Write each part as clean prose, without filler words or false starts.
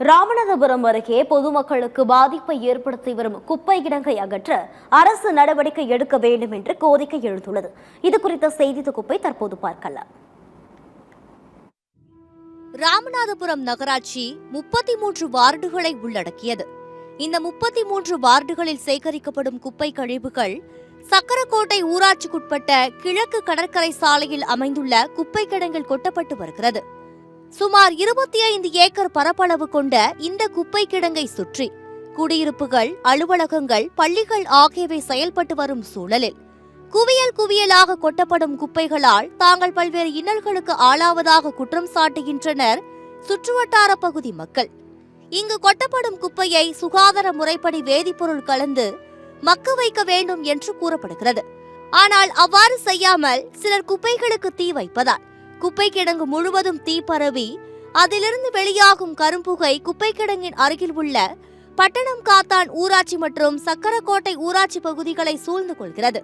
ராமநாதபுரம் அருகே பொதுமக்களுக்கு பாதிப்பை ஏற்படுத்தி வரும் குப்பை கிடங்கை அகற்ற அரசு நடவடிக்கை எடுக்க வேண்டும் என்று கோரிக்கை எழுந்துள்ளது. இதுகுறித்த செய்தி தொகுப்பை தற்போது பார்க்கலாம். ராமநாதபுரம் நகராட்சி 33 வார்டுகளை உள்ளடக்கியது. இந்த 33 வார்டுகளில் சேகரிக்கப்படும் குப்பை கழிவுகள் சக்கரக்கோட்டை ஊராட்சிக்குட்பட்ட கிழக்கு கடற்கரை சாலையில் அமைந்துள்ள குப்பை கிடங்கில் கொட்டப்பட்டு வருகிறது. சுமார் 25 ஏக்கர் பரப்பளவு கொண்ட இந்த குப்பை கிடங்கை சுற்றி குடியிருப்புகள், அலுவலகங்கள், பள்ளிகள் ஆகியவை செயல்பட்டு வரும் சூழலில் குவியல் குவியலாக கொட்டப்படும் குப்பைகளால் தாங்கள் பல்வேறு இன்னல்களுக்கு ஆளாவதாக குற்றம் சாட்டுகின்றனர் சுற்றுவட்டார பகுதி மக்கள். இங்கு கொட்டப்படும் குப்பையை சுகாதார முறைப்படி வேதிப்பொருள் கலந்து மக்க வைக்க வேண்டும் என்று கூறப்படுகிறது. ஆனால் அவ்வாறு செய்யாமல் சிலர் குப்பைகளுக்கு தீ வைப்பதால் குப்பை கிடங்கு முழுவதும் தீ பரவி அதிலிருந்து வெளியாகும் கரும்புகை குப்பை கிடங்கின் அருகில் உள்ள பட்டணம் காத்தான் ஊராட்சி மற்றும் சக்கரக்கோட்டை ஊராட்சி பகுதிகளை சூழ்ந்து கொள்கிறது.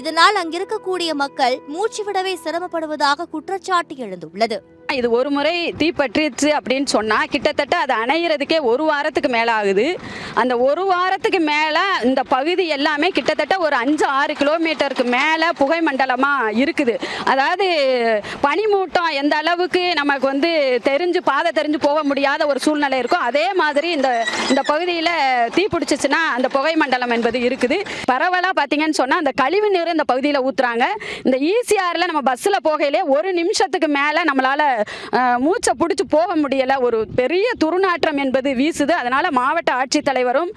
இதனால் அங்கிருக்கக்கூடிய மக்கள் மூச்சுவிடவே சிரமப்படுவதாக குற்றச்சாட்டு எழுந்துள்ளது. இது ஒரு முறை தீப்பற்றிச்சு அப்படின்னு சொன்னால் கிட்டத்தட்ட அது அணையிறதுக்கே ஒரு வாரத்துக்கு மேலே ஆகுது. அந்த ஒரு வாரத்துக்கு மேலே இந்த பகுதி எல்லாமே கிட்டத்தட்ட ஒரு 5-6 கிலோமீட்டருக்கு மேலே புகை மண்டலமாக இருக்குது. அதாவது பனிமூட்டம் எந்த அளவுக்கு நமக்கு பாதை தெரிஞ்சு போக முடியாத ஒரு சூழ்நிலை இருக்கும், அதே மாதிரி இந்த பகுதியில் தீ பிடிச்சிச்சுன்னா அந்த புகை மண்டலம் என்பது இருக்குது. பரவலாக பார்த்தீங்கன்னு சொன்னால் அந்த கழிவு நீர் இந்த பகுதியில் ஊற்றுறாங்க. இந்த ஈசிஆரில் நம்ம பஸ்ஸில் போகையிலே ஒரு நிமிஷத்துக்கு மேலே நம்மளால் மூச்சை பிடிச்சி போக முடியல. ஒரு பெரிய துர்நாற்றம் என்பது வீசுது. அதனால மாவட்ட ஆட்சித்தலைவரும்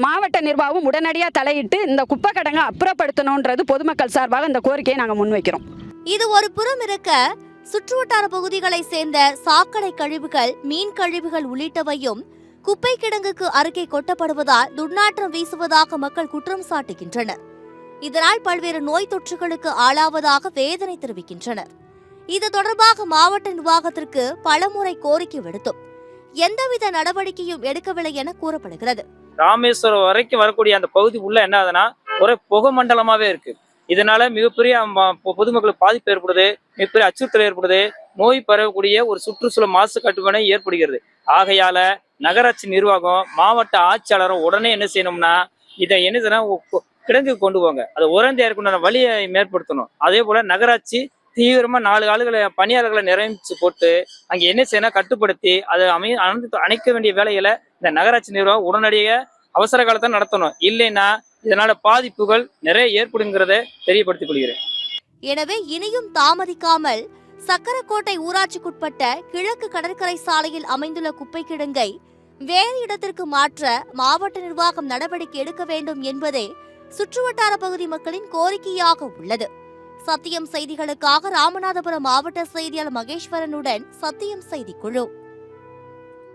மாவட்ட நிர்வாகமும் உடனடியாக தலையிட்டு இந்த குப்பை கிடங்கை அப்புறப்படுத்தணும்ன்றது பொதுமக்கள் சார்பாக இந்த கோரிக்கையை நாங்கள் முன்வைக்கிறோம். இது ஒரு புறம் இருக்க, சுற்றுவட்டார பகுதிகளை சேர்ந்த சாக்கடை கழிவுகள், மீன் கழிவுகள் உள்ளிட்டவையும் குப்பை கிடங்குக்கு அருகே கொட்டப்படுவதால் துர்நாற்றம் வீசுவதாக மக்கள் குற்றம் சாட்டுகின்றனர். இதனால் பல்வேறு நோய் தொற்றுகளுக்கு ஆளாவதாக வேதனை தெரிவிக்கின்றனர். இது தொடர்பாக மாவட்ட நிர்வாகத்திற்கு பலமுறை கோரிக்கை விடுத்தும் எந்தவித நடவடிக்கையும் எடுக்கவில்லை என கூறப்படுகிறது. ராமேஸ்வரம் வரைக்கும் வரக்கூடிய அந்த பகுதி உள்ள என்ன ஆகுதுன்னா ஒரு புகை மண்டலமாவே இருக்கு. இதனால மிகப்பெரிய பொதுமக்களுக்கு பாதிப்பு ஏற்படுது, மிகப்பெரிய அச்சுறுத்தல் ஏற்படுது, நோய் பரவக்கூடிய ஒரு சுற்றுச்சூழல் மாசு கட்டுப்பாடு ஏற்படுகிறது. ஆகையால நகராட்சி நிர்வாகம், மாவட்ட ஆட்சியாளரும் உடனே என்ன செய்யணும்னா இதை என்னதுன்னா கிடங்கு கொண்டு போங்க, அதை உறந்து ஏற்கனவே வழியை மேற்படுத்தணும். அதே போல நகராட்சி தீவிரமா 4 ஆளுகளை பணியாளர்களை நிறைவேற்றி போட்டு அங்கே என்ன செய்யணும் கட்டுப்படுத்தி அதை அணைக்க வேண்டிய வேலைகளை இந்த நகராட்சி நிர்வாகம் உடனடியாக அவசர காலத்தை நடத்தணும். இல்லைன்னா இதனால பாதிப்புகள் நிறைய ஏற்படுங்கிறத தெரியப்படுத்திக் கொள்கிறேன். எனவே இனியும் தாமதிக்காமல் சக்கரக்கோட்டை ஊராட்சிக்குட்பட்ட கிழக்கு கடற்கரை சாலையில் அமைந்துள்ள குப்பை கிடங்கை வேறு இடத்திற்கு மாற்ற மாவட்ட நிர்வாகம் நடவடிக்கை எடுக்க வேண்டும் என்பதே சுற்றுவட்டார பகுதி மக்களின் கோரிக்கையாக உள்ளது. சத்தியம் செய்திகளுக்காக ராமநாதபுரம் மாவட்ட செய்தியாளர் மகேஸ்வரனுடன் சத்தியம் செய்திக்குழு.